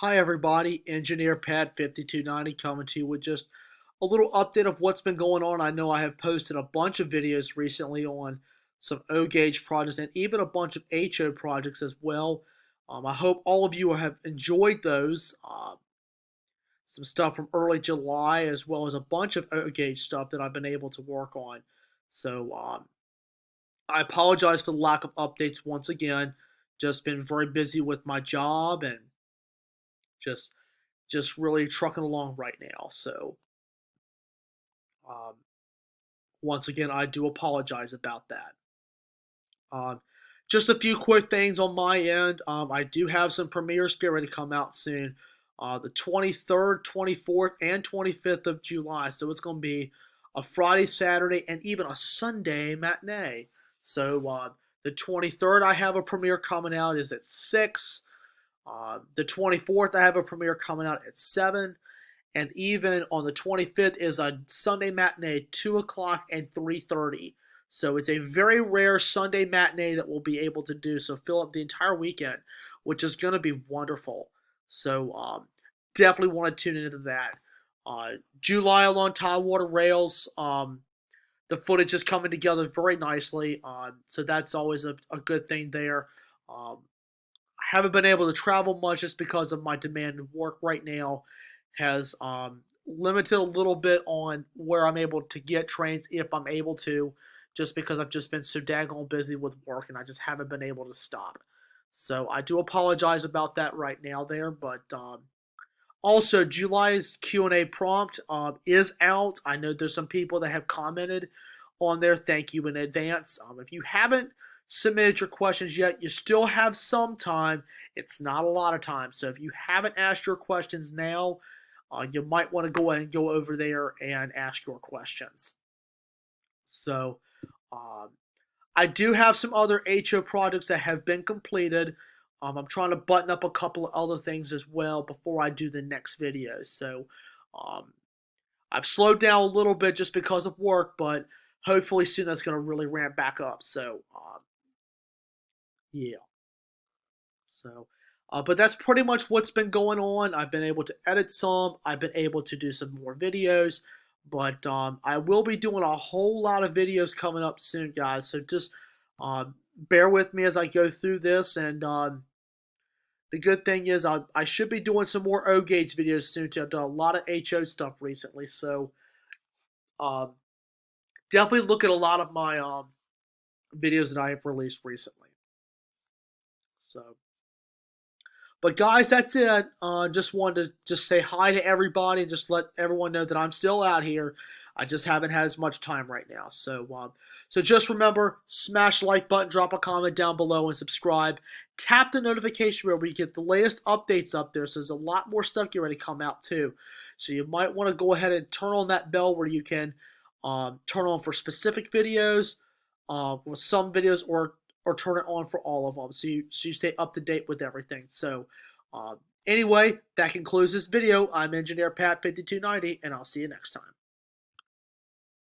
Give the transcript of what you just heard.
Hi everybody, Engineer Pat 5290 coming to you with just a little update of what's been going on. I know I have posted a bunch of videos recently on some O gauge projects and even a bunch of HO projects as well. I hope all of you have enjoyed those. Some stuff from early July as well as a bunch of O gauge stuff that I've been able to work on. So I apologize for the lack of updates once again. Just been very busy with my job and just really trucking along right now. So, um, once again, I do apologize about that. Um, just a few quick things on my end. I do have some premieres getting ready to come out soon. The 23rd, 24th, and 25th of July. So it's going to be a Friday, Saturday, and even a Sunday matinee. So the 23rd, I have a premiere coming out is at 6. The 24th, I have a premiere coming out at 7. And even on the 25th is a Sunday matinee, 2 o'clock and 3:30. So it's a very rare Sunday matinee that we'll be able to do. So fill up the entire weekend, which is going to be wonderful. So definitely want to tune into that. July along Tidewater Rails. The footage is coming together very nicely. So that's always a good thing there. I haven't been able to travel much just because of my demand of work right now has limited a little bit on where I'm able to get trains if I'm able to, just because I've just been so daggone busy with work and I just haven't been able to stop. So I do apologize about that right now there, but also July's Q&A prompt is out. I know there's some people that have commented on there. Thank you in advance. If you haven't submitted your questions yet, you still have some time. It's not a lot of time. So if you haven't asked your questions now, you might want to go ahead and go over there and ask your questions. So um, I do have some other HO projects that have been completed. I'm trying to button up a couple of other things as well before I do the next video. So um, I've slowed down a little bit just because of work, but hopefully soon that's going to really ramp back up. So yeah. So, but that's pretty much what's been going on. I've been able to edit some. I've been able to do some more videos, but I will be doing a whole lot of videos coming up soon, guys. So just bear with me as I go through this. And the good thing is I should be doing some more O gauge videos soon too. I've done a lot of HO stuff recently, so um, definitely look at a lot of my videos that I have released recently. So. But guys, that's it. Just wanted to just say hi to everybody and just let everyone know that I'm still out here. I just haven't had as much time right now. So just remember, smash the like button, drop a comment down below, and subscribe. Tap the notification bell where you get the latest updates up there. So there's a lot more stuff getting ready to come out too. So you might want to go ahead and turn on that bell where you can turn on for specific videos, with some videos, or turn it on for all of them so you stay up to date with everything. So anyway, that concludes this video. I'm Engineer Pat 5290, and I'll see you next time.